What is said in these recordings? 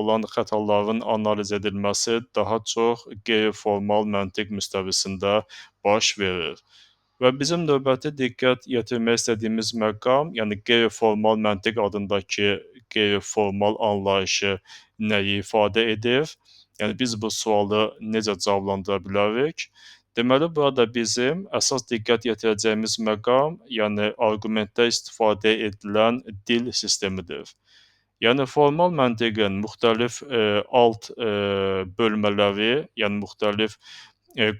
olan xətaların analiz edilməsi daha çox qeyri-formal məntiq müstəvisində baş verir. Və bizim növbəti diqqət yetirmək istədiyimiz məqam, yəni qeyri-formal məntiq adındakı qeyri-formal anlayışı nəyi ifadə edir? Yəni biz bu sualı necə cavablandıra bilərik? Deməli, burada bizim əsas diqqət yetirəcəyimiz məqam, yəni arqumentdə istifadə edilən dil sistemidir. Yəni formal məntiqin müxtəlif alt bölmələri, yəni müxtəlif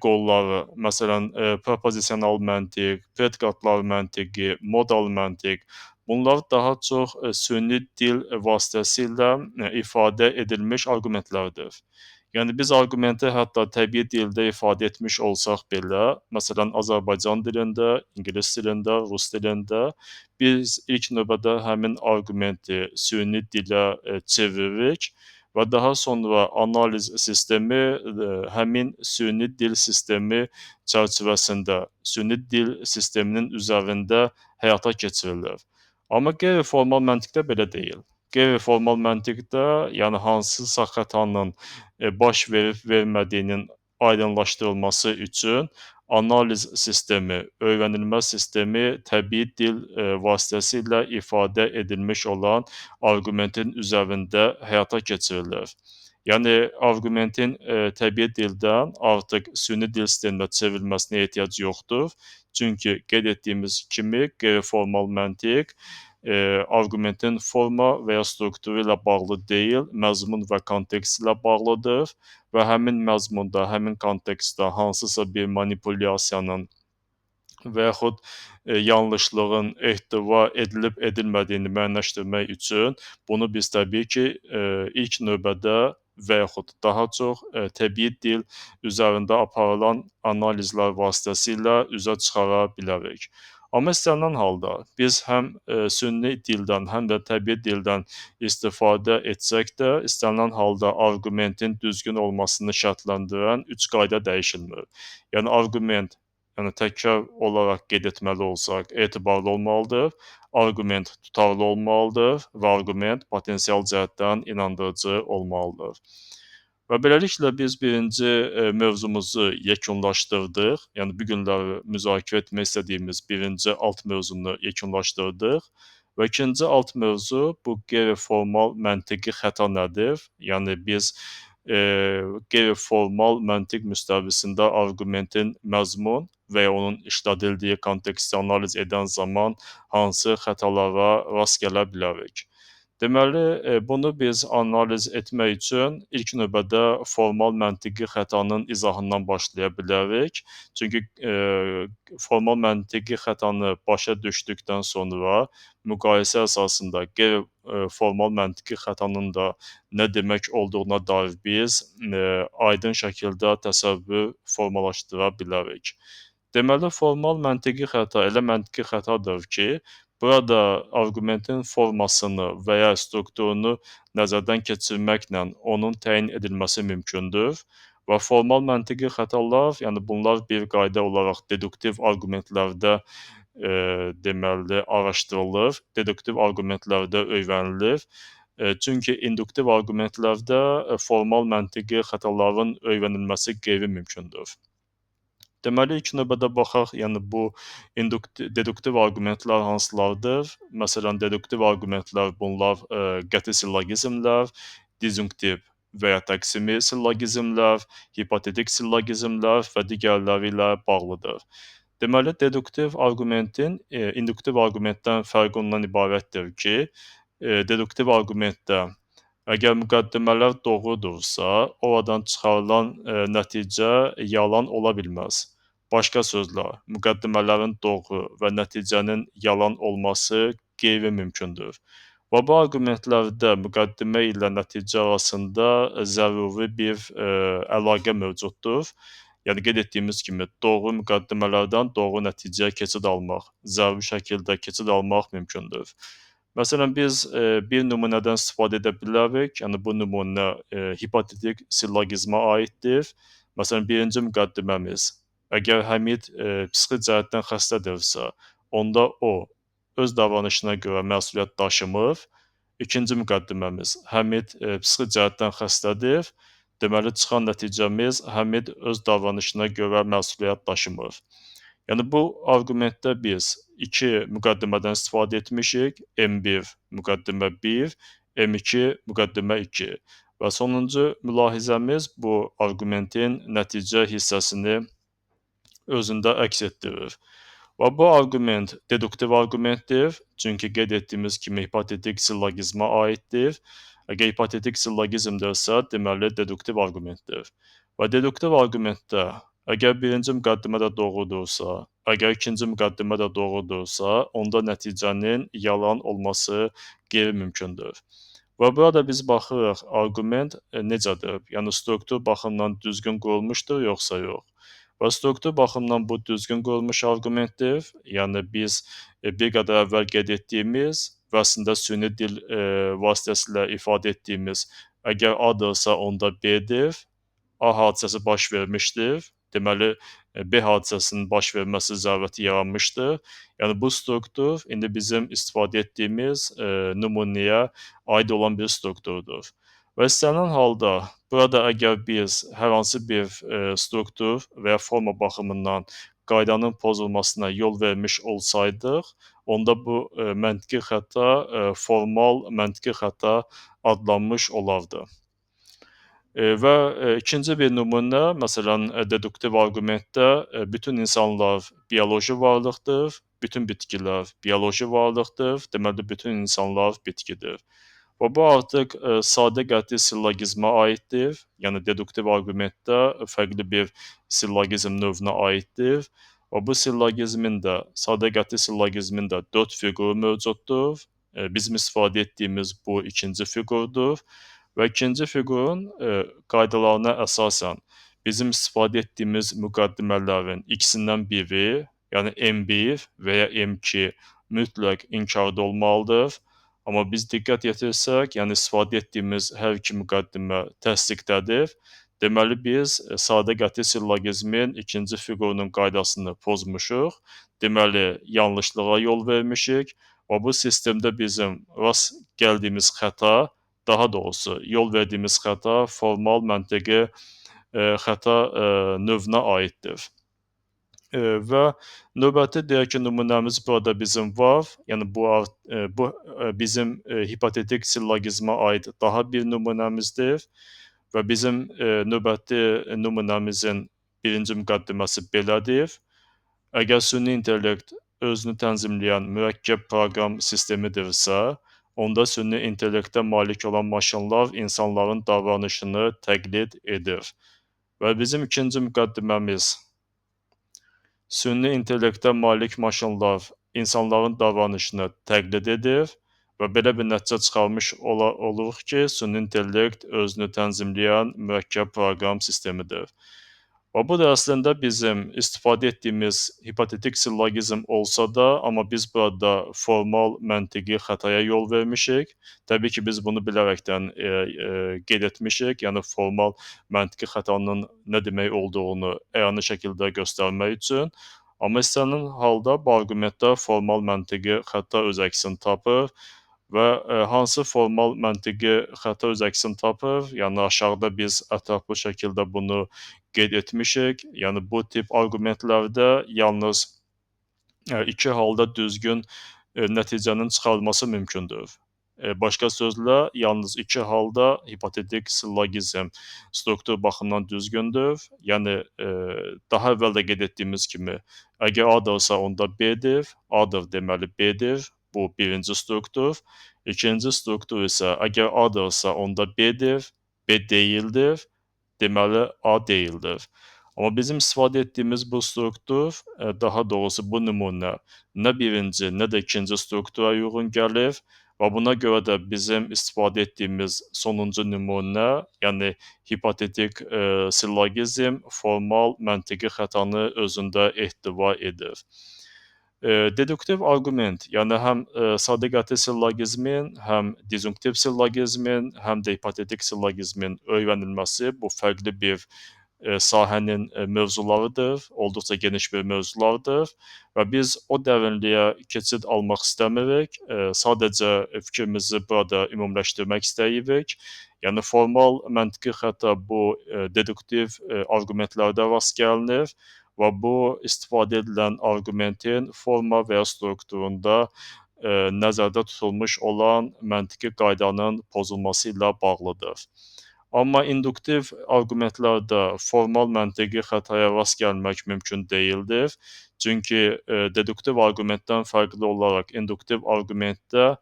qolları, məsələn, propozisional məntiq, predikatlar məntiqi, modal məntiq, bunlar daha çox süni dil vasitəsilə ifadə edilmiş arqumentlərdir. Yəni biz arqumenti hətta təbii dildə ifadə etmiş olsaq belə, məsələn, Azərbaycan dilində, ingilis dilində, rus dilində biz ilk növbədə həmin arqumenti süni dilə çeviririk və daha sonra analiz sistemi həmin süni dil sistemi çərçivəsində, süni dil sisteminin üzərində həyata keçirilir. Amma qeyri-formal məntiqdə belə deyil. Qeyri-formal məntiqdə, yəni hansısa xətanın baş verib-vermədiyinin aydınlaşdırılması üçün analiz sistemi, öyrənilmə sistemi təbii dil vasitəsilə ifadə edilmiş olan arqumentin üzərində həyata keçirilir. Yəni arqumentin təbii dildən artıq süni dil sisteminə çevrilməsinə ehtiyac yoxdur. Çünki qeyd etdiyimiz kimi qeyri-formal məntiq arqumentin forma və ya strukturu ilə bağlı deyil, məzmun və kontekst ilə bağlıdır və həmin məzmunda, həmin kontekstdə hansısa bir manipulyasiyanın və yaxud yanlışlığın ehtiva edilib-edilmədiyini müəyyənləşdirmək üçün bunu biz təbii ki, ilk növbədə və yaxud daha çox təbii dil üzərində aparılan analizlər vasitəsilə üzə çıxara bilərik. Amma istənilən halda biz həm süni dildən, həm də təbii dildən istifadə etsək də, istənilən halda arqumentin düzgün olmasını şərtləndirən 3 qayda dəyişilmir. Yəni arqument, yəni təkrar olaraq qeyd etməli olsaq, etibarlı olmalıdır, arqument tutarlı olmalıdır və arqument potensial cəhətdən inandırıcı olmalıdır. Və beləliklə biz birinci mövzumuzu yekunlaşdırdıq. Yəni bu günləri müzakirə etmək istədiyimiz birinci alt mövzunu yekunlaşdırdıq. Və ikinci alt mövzu bu qeyri-formal məntiqi xəta nədir? Yəni biz qeyri-formal məntiq müstəvisində arqumentin məzmun və ya onun işlədildiyi konteksti analiz edən zaman hansı xətalara rast gələ bilərik? Deməli, bunu biz analiz etmək üçün ilk növbədə formal məntiqi xətanın izahından başlaya bilərik. Çünki formal məntiqi xətanı başa düşdükdən sonra müqayisə əsasında qeyri-formal məntiqi xətanın da nə demək olduğuna dair biz aydın şəkildə təsəvvür formalaşdıra bilərik. Deməli, formal məntiqi xəta elə məntiqi xətadır ki, burada arqumentin formasını və ya strukturunu nəzərdən keçirməklə onun təyin edilməsi mümkündür və formal məntiqi xətalar, yəni bunlar bir qayda olaraq deduktiv arqumentlərdə deməli araşdırılır, deduktiv arqumentlərdə öyrənilir. Çünki induktiv arqumentlərdə formal məntiqi xətaların öyrənilməsi qeyri-mümkündür. Deməli, ilk növbədə baxaq, yəni bu deduktiv arqumentlər hansılardır? Məsələn, deduktiv arqumentlər bunlar qəti sillogizmlər, disjunktiv və ya təqsimi sillogizmlər, hipotetik sillogizmlər və digərləri ilə bağlıdır. Deməli, deduktiv arqumentin induktiv arqumentdən fərqi ondan ibarətdir ki, deduktiv arqumentdə əgər müqəddimələr doğrudursa, oradan çıxarılan nəticə yalan ola bilməz. Başqa sözlə, müqəddimələrin doğru və nəticənin yalan olması qeyri-mümkündür. Və bu arqumentlərdə müqəddimə ilə nəticə arasında zəruri bir əlaqə mövcuddur. Yəni qeyd etdiyimiz kimi doğru müqəddimələrdən doğru nəticəyə keçid almaq, zəruri şəkildə keçid almaq mümkündür. Məsələn, biz bir nümunədən istifadə edə bilərik. Yəni bu nümunə hipotetik sillogizmə aiddir. Məsələn, birinci müqəddiməmiz: əgər Həmid psixi cəhətdən xəstədirsə, onda o öz davranışına görə məsuliyyət daşımır. İkinci müqəddiməmiz Həmid psixi cəhətdən xəstədir. Deməli, çıxan nəticəmiz Həmid öz davranışına görə məsuliyyət daşımır. Yəni bu arqumentdə biz iki müqəddimədən istifadə etmişik. M1 müqəddimə 1, M2 müqəddimə 2 və sonuncu mülahizəmiz bu arqumentin nəticə hissəsini özündə əks etdirir. Və bu arqument deduktiv arqumentdir, çünki qeyd etdiyimiz kimi hipotetik sillogizmə aiddir. Əgər hipotetik sillogizmdirsə, deməli deduktiv arqumentdir. Və deduktiv arqumentdə əgər birinci müqəddimə də doğrudursa, əgər ikinci müqəddimə də doğrudursa, onda nəticənin yalan olması qeyri-mümkündür. Və burada biz baxırıq, arqument necədir? Yəni struktur baxımından düzgün qurulmuşdur, yoxsa yox? Və struktur baxımından bu düzgün qurulmuş arqumentdir. Yəni biz bir qədər əvvəl qeyd etdiyimiz və əslində süni dil vasitəsilə ifadə etdiyimiz əgər A-dırsa, onda B-dir. A hadisəsi baş vermişdir. Deməli, B hadisəsinin baş verməsi zərurəti yaranmışdır. Yəni bu struktur indi bizim istifadə etdiyimiz nümunəyə aid olan bir strukturdur. Və istənilən halda burada əgər biz hər hansı bir struktur və ya forma baxımından qaydanın pozulmasına yol vermiş olsaydıq, onda bu məntiqi xəta formal məntiqi xəta adlanmış olardı. Və ikinci bir nümunə, məsələn, deduktiv arqumentdə bütün insanlar bioloji varlıqdır, bütün bitkilər bioloji varlıqdır, deməli bütün insanlar bitkidir. Və bu artıq sadə qəti sillogizmə aiddir. Yəni deduktiv arqumentdə fərqli bir sillogizm növünə aiddir. Və bu sillogizmin də, sadə qəti sillogizmin də 4 fiquru mövcuddur. Bizim istifadə etdiyimiz bu ikinci fiqurdur. Və ikinci fiqurun qaydalarına əsasən bizim istifadə etdiyimiz müqəddimələrin ikisindən biri, yəni M1 və ya M2 mütləq inkarda olmalıdır. Amma biz diqqət yetirsək, yəni istifadə etdiyimiz hər iki müqəddimə təsdiqdədir. Deməli biz sadə qəti sillogizmin ikinci fiqurunun qaydasını pozmuşuq. Deməli yanlışlığa yol vermişik və bu sistemdə bizim rast gəldiyimiz xəta, daha doğrusu yol verdiyimiz xəta formal məntiqi xəta növünə aiddir. Və növbəti deyək ki, nümunəmiz burada bizim var. Yəni bu bizim hipotetik sillogizmə aid daha bir nümunəmizdir və bizim növbəti nümunəmizin birinci müqəddiməsi belədir. Əgər süni intellekt özünü tənzimləyən mürəkkəb proqram sistemidirsə, onda süni intellektə malik olan maşınlar insanların davranışını təqlid edir. Və bizim ikinci müqəddiməmiz süni intellektə malik maşınlar insanların davranışını təqlid edir və belə bir nəticə çıxarmış oluruq ki, süni intellekt özünü tənzimləyən mürəkkəb proqram sistemidir. Və bu da əslində bizim istifadə etdiyimiz hipotetik sillogizm olsa da, amma biz burada formal məntiqi xətaya yol vermişik. Təbii ki, biz bunu bilərəkdən qeyd etmişik, yəni formal məntiqi xətanın nə demək olduğunu əyani şəkildə göstərmək üçün. Amma istənilən halda bu arqumentdə formal məntiqi xəta öz əksini tapır və hansı formal məntiqi xəta öz əksini tapır? Yəni aşağıda biz ətraflı şəkildə bunu qeyd etmişik. Yəni bu tip arqumentlərdə yalnız iki halda düzgün nəticənin çıxarılması mümkündür. Başqa sözlə, yalnız iki halda hipotetik sillogizm struktur baxımından düzgündür. Yəni daha əvvəl də qeyd etdiyimiz kimi, əgər A-dırsa, onda B-dir, A-dır, deməli B-dir. Bu birinci struktur. İkinci struktur isə əgər A-dırsa, onda B-dir, B deyildir, deməli A deyildir. Amma bizim istifadə etdiyimiz bu struktur, daha doğrusu bu nümunə nə birinci, nə də ikinci struktura uyğun gəlir və buna görə də bizim istifadə etdiyimiz sonuncu nümunə, yəni hipotetik sillogizm formal məntiqi xətanı özündə ehtiva edir. Deduktiv arqument, yəni həm sadə qəti sillogizmin, həm disjunktiv sillogizmin, həm də hipotetik sillogizmin öyrənilməsi bu fərqli bir sahənin mövzularıdır, olduqca geniş bir mövzulardır və biz o dərinliyə keçid almaq istəmirik, sadəcə fikrimizi burada ümumiləşdirmək istəyirik. Yəni formal məntiqi xəta bu deduktiv arqumentlərdə rast gəlinir və bu istifadə edilən arqumentin forma və ya strukturunda nəzərdə tutulmuş olan məntiqi qaydanın pozulması ilə bağlıdır. Amma induktiv arqumentlərdə formal məntiqi xətaya rast gəlmək mümkün deyildir. Çünki deduktiv arqumentdən fərqli olaraq induktiv arqumentdə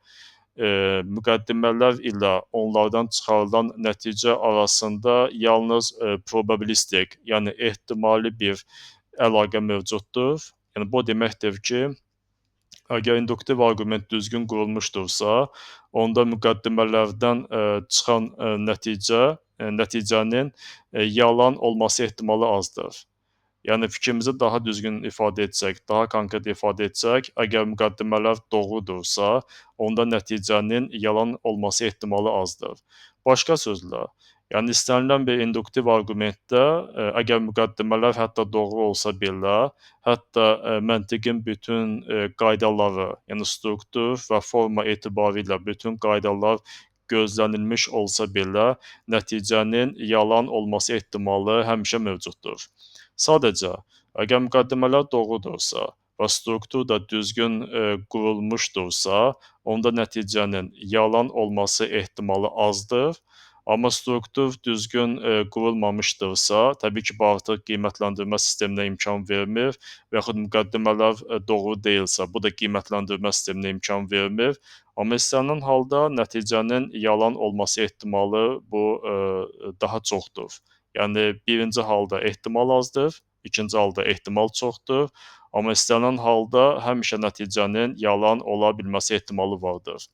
müqəddimələr ilə onlardan çıxarılan nəticə arasında yalnız probabilistik, yəni ehtimali bir əlaqə mövcuddur. Yəni bu deməkdir ki, əgər induktiv arqument düzgün qurulmuşdursa, onda müqəddimələrdən çıxan nəticənin yalan olması ehtimalı azdır. Yəni fikrimizi daha düzgün ifadə etsək, daha konkret ifadə etsək, əgər müqəddimələr doğrudursa, onda nəticənin yalan olması ehtimalı azdır. Başqa sözlə, yəni istənilən bir induktiv arqumentdə əgər müqəddimələr hətta doğru olsa belə, hətta məntiqin bütün qaydaları, yəni struktur və forma etibarilə bütün qaydalar gözlənilmiş olsa belə, nəticənin yalan olması ehtimalı həmişə mövcuddur. Sadəcə, əgər müqəddimələr doğrudursa və struktur da düzgün qurulmuşdursa, onda nəticənin yalan olması ehtimalı azdır. Amma struktur düzgün qurulmamışdırsa, təbii ki, bu artıq qiymətləndirmə sisteminə imkan vermir və yaxud müqəddimələr doğru deyilsə, bu da qiymətləndirmə sisteminə imkan vermir. Amma istənilən halda nəticənin yalan olması ehtimalı bu daha çoxdur. Yəni birinci halda ehtimal azdır, ikinci halda ehtimal çoxdur, amma istənilən halda həmişə nəticənin yalan ola bilməsi ehtimalı vardır.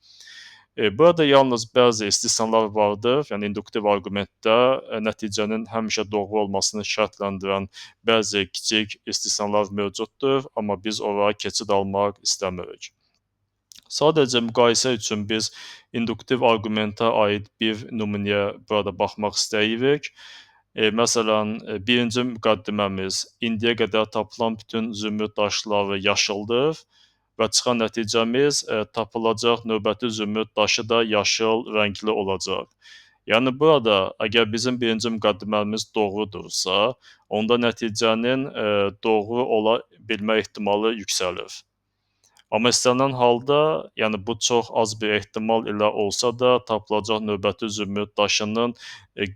Burada yalnız bəzi istisnalar vardır. Yəni induktiv arqumentdə nəticənin həmişə doğru olmasını şərtləndirən bəzi kiçik istisnalar mövcuddur, amma biz ora keçid almaq istəmirik. Sadəcə müqayisə üçün biz induktiv arqumentə aid bir nümunəyə burada baxmaq istəyirik. Məsələn, birinci müqəddiməmiz indiyə qədər tapılan bütün zümrüd daşları yaşıldır və çıxan nəticəmiz tapılacaq növbəti zümrüd daşı da yaşıl rəngli olacaq. Yəni burada əgər bizim birinci müqəddiməmiz doğrudursa, onda nəticənin doğru ola bilmə ehtimalı yüksəlir. Amma istənilən halda, yəni bu çox az bir ehtimal ilə olsa da, tapılacaq növbəti zümrüd daşının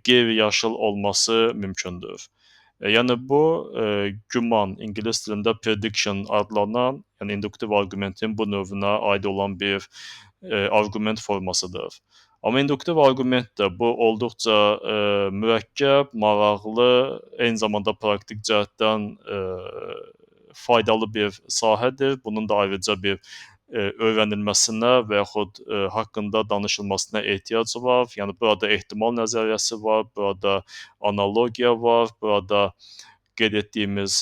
qeyri-yaşıl olması mümkündür. Yəni bu güman, ingilis dilində prediction adlanan, yəni induktiv arqumentin bu növünə aid olan bir arqument formasıdır. Amma induktiv arqument də bu olduqca mürəkkəb, maraqlı, eyni zamanda praktik cəhətdən faydalı bir sahədir. Bunun da ayrıca bir öyrənilməsinə və yaxud haqqında danışılmasına ehtiyac var. Yəni burada ehtimal nəzəriyyəsi var, burada analogiya var, burada qeyd etdiyimiz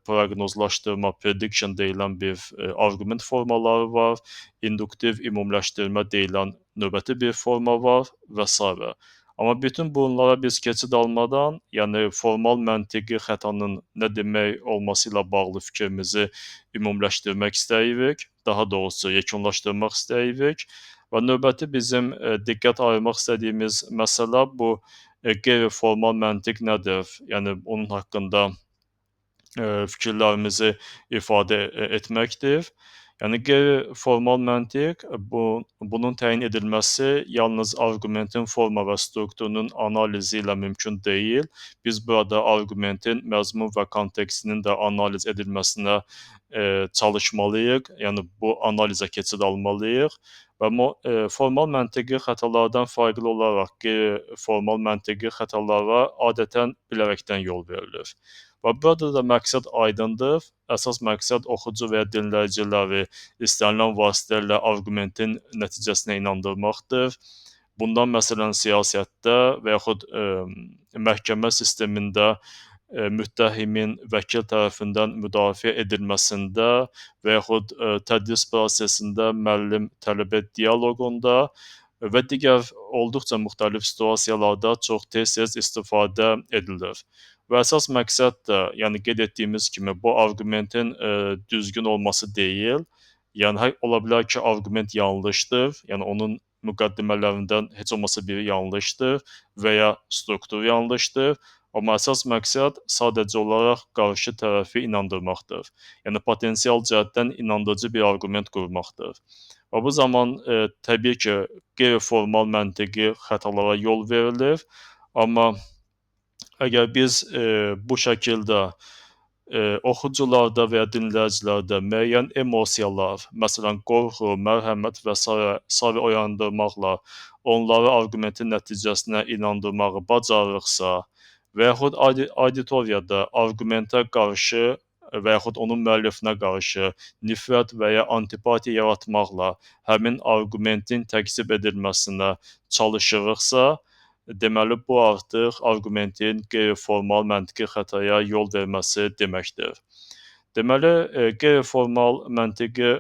proqnozlaşdırma, prediction deyilən bir arqument formaları var, induktiv ümumiləşdirmə deyilən növbəti bir forma var və s. Amma bütün bunlara biz keçid almadan, yəni formal məntiqi xətanın nə demək olması ilə bağlı fikrimizi ümumiləşdirmək istəyirik, daha doğrusu yekunlaşdırmaq istəyirik və növbəti bizim diqqət ayırmaq istədiyimiz məsələ bu qeyri-formal məntiq nədir? Yəni onun haqqında fikirlərimizi ifadə etməkdir. Yəni qeyri-formal məntiq bunun təyin edilməsi yalnız arqumentin forma və strukturunun analizi ilə mümkün deyil. Biz burada arqumentin məzmun və kontekstinin də analiz edilməsinə çalışmalıyıq. Yəni bu analizə keçid almalıyıq və formal məntiqi xətalardan fərqli olaraq qeyri-formal məntiqi xətalara adətən bilərəkdən yol verilir. Və burada da məqsəd aydındır. Əsas məqsəd oxucu və ya dinləyiciləri istənilən vasitələrlə arqumentin nəticəsinə inandırmaqdır. Bundan məsələn siyasətdə və yaxud məhkəmə sistemində müttəhimin vəkil tərəfindən müdafiə edilməsində və yaxud tədris prosesində müəllim-tələbə dialoqunda və digər olduqca müxtəlif situasiyalarda çox tez-tez istifadə edilir. və əsas məqsəd də, yəni qeyd etdiyimiz kimi bu arqumentin düzgün olması deyil. Yəni ola bilər ki, arqument yanlışdır, yəni onun müqəddimələrindən heç olmasa biri yanlışdır və ya struktur yanlışdır. Amma əsas məqsəd sadəcə olaraq qarşı tərəfi inandırmaqdır. Yəni potensial cəhətdən inandırıcı bir arqument qurmaqdır. Və bu zaman təbii ki, qeyri-formal məntiqi xətalara yol verilir. Amma əgər biz bu şəkildə oxucularda və ya dinləyicilərdə müəyyən emosiyalar, məsələn, qorxu, mərhəmət və sair oyandırmaqla onları arqumentin nəticəsinə inandırmağı bacarırıqsa və yaxud auditoriyada arqumentə qarşı və yaxud onun müəllifinə qarşı nifrət və ya antipatiya yaratmaqla həmin arqumentin təkzib edilməsinə çalışırıqsa, deməli bu artıq arqumentin qeyri-formal məntiqi xətaya yol verməsi deməkdir. Deməli, qeyri-formal məntiqi